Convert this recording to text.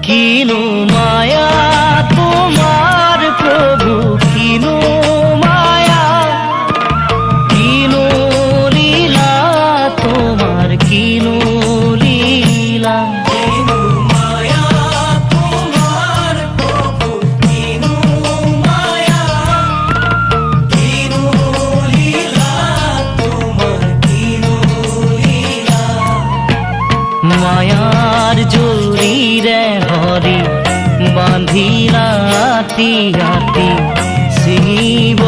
কিনু মায়া তোমার প্রভু, কিনু মায়া, কিনু লীলা তোমার, কিনু লীলা। মায়ার জুড়ি রে হরি বাঁধি রাতি রাতি শিব